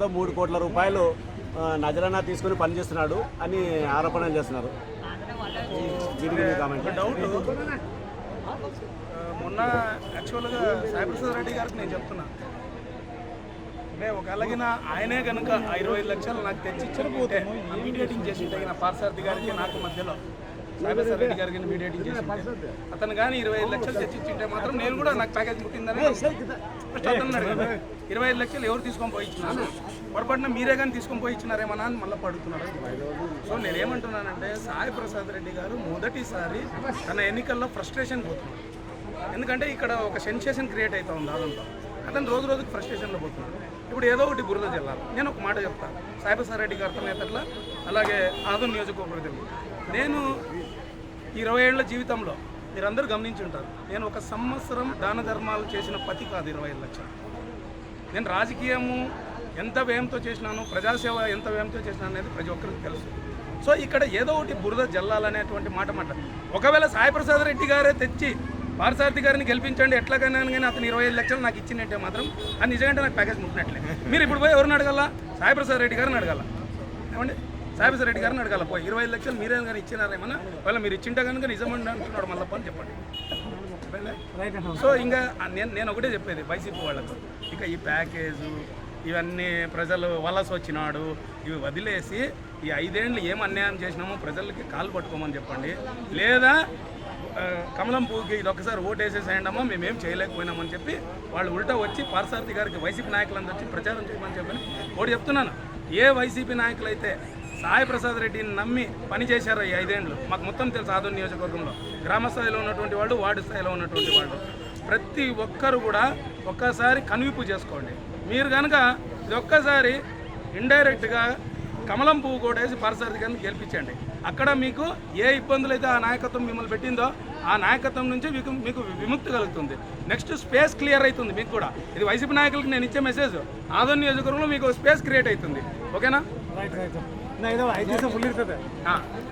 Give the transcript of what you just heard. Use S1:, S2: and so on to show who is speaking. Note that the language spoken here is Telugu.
S1: 3 కోట్ల రూపాయలు నజరానా తీసుకుని పనిచేస్తున్నాడు అని ఆరోపణలు చేస్తున్నారు.
S2: డౌట్ మొన్న యాక్చువల్గా సాయిప్రసాద్ రెడ్డి గారికి నేను చెప్తున్నా, అంటే ఒకలాగిన ఆయనే కనుక 25 లక్షలు నాకు తెచ్చిచ్చారు, మీడియేటింగ్ చేసి ఉంటే నా పార్సార్థి గారికి నాకు మధ్యలో సాయిప్రసాద్ రెడ్డి గారికి మీడియేటింగ్ చేసి ఉంటే అతను కానీ 25 లక్షలు తెచ్చిచ్చింటే మాత్రం నేను కూడా నాకు ప్యాకేజ్ పుట్టిందని ఫస్ట్ అతను అడిగాను. 25 లక్షలు ఎవరు తీసుకొని పోయి ఇచ్చినారు, పొరపాటున మీరే కానీ తీసుకొని పోయి ఇచ్చినారేమన్నా అని మళ్ళీ పడుతున్నాడు. సో నేనేమంటున్నానంటే సాయిప్రసాద్ రెడ్డి గారు మొదటిసారి తన ఎన్నికల్లో ఫ్రస్ట్రేషన్ పోతున్నాడు. ఎందుకంటే ఇక్కడ ఒక సెన్సేషన్ క్రియేట్ అవుతా ఉంది అదంతా. అతను రోజు రోజుకి ఫ్రస్ట్రేషన్లో పోతున్నాడు. ఇప్పుడు ఏదో ఒకటి బురద జల్లాలి. నేను ఒక మాట చెప్తాను, సాయిప్రసాద్ రెడ్డి గారితో నేతట్ల అలాగే ఆదోని నియోజకవర్గం, నేను 20 ఏళ్ల జీవితంలో మీరందరూ గమనించి ఉంటారు, నేను ఒక సంవత్సరం దాన ధర్మాలు చేసిన పతి కాదు 25 లక్షలు. నేను రాజకీయము ఎంత వ్యయంతో చేసినాను, ప్రజాసేవ ఎంత వ్యయంతో చేసినాను అనేది ప్రతి ఒక్కరికి తెలుసు. సో ఇక్కడ ఏదో ఒకటి బురద జల్లాలనేటువంటి మాట ఒకవేళ సాయిప్రసాద్ రెడ్డి గారే తెచ్చి పార్సార్థి గారిని గెలిపించండి ఎట్లాగైనా కానీ అతను 25 లక్షలు నాకు ఇచ్చినట్టే మాత్రం అది నిజంగా నాకు ప్యాకేజ్ ముట్టినట్లే. మీరు ఇప్పుడు పోయి ఎవరిని అడగాల? సాయిప్రసాద్ రెడ్డి గారిని అడగాల. ఏమండి, సాయిప్రసాద్ రెడ్డి గారిని అడగాల. పోయి 25 లక్షలు మీరే కానీ ఇచ్చినారేమన్నా, వాళ్ళ మీరు ఇచ్చింటే కనుక నిజమండి అంటున్నాడు మళ్ళీ అని చెప్పండి. సో ఇంకా నేను ఒకటే చెప్పేది వైసీపీ వాళ్ళకు, ఇక ఈ ప్యాకేజు ఇవన్నీ ప్రజలు వలస వచ్చినాడు ఇవి వదిలేసి ఈ 5 ఏళ్ళు ఏం అన్యాయం చేసినామో ప్రజలకి కాలు పట్టుకోమని చెప్పండి, లేదా కమలం పువ్వుకి ఇది ఒకసారి ఓటేసేసేయండి అమ్మా మేమేం చేయలేకపోయినామని చెప్పి వాళ్ళు ఉల్టా వచ్చి పార్సార్థి గారికి వైసీపీ నాయకులందరూ వచ్చి ప్రచారం చేయమని చెప్పని ఒకటి చెప్తున్నాను. ఏ వైసీపీ నాయకులు అయితే సాయిప్రసాద్ రెడ్డిని నమ్మి పనిచేశారో ఈ 5 ఏళ్ళు, మాకు మొత్తం తెలుసు ఆదోని నియోజకవర్గంలో గ్రామ స్థాయిలో ఉన్నటువంటి వాళ్ళు, వార్డు స్థాయిలో ఉన్నటువంటి వాళ్ళు, ప్రతి ఒక్కరు కూడా ఒక్కసారి కనువిప్పు చేసుకోండి. మీరు కనుక ఇది ఒక్కసారి ఇండైరెక్ట్గా కమలం పువ్వు కొట్టేసి పార్సార్థి గారిని గెలిపించండి. అక్కడ మీకు ఏ ఇబ్బందులు అయితే ఆ నాయకత్వం మిమ్మల్ని పెట్టిందో ఆ నాయకత్వం నుంచి మీకు విముక్తి కలుగుతుంది. నెక్స్ట్ స్పేస్ క్లియర్ అవుతుంది మీకు కూడా. ఇది వైసీపీ నాయకులకు నేను ఇచ్చే మెసేజ్, ఆదోని నియోజకవర్గంలో మీకు స్పేస్ క్రియేట్ అవుతుంది. ఓకేనా?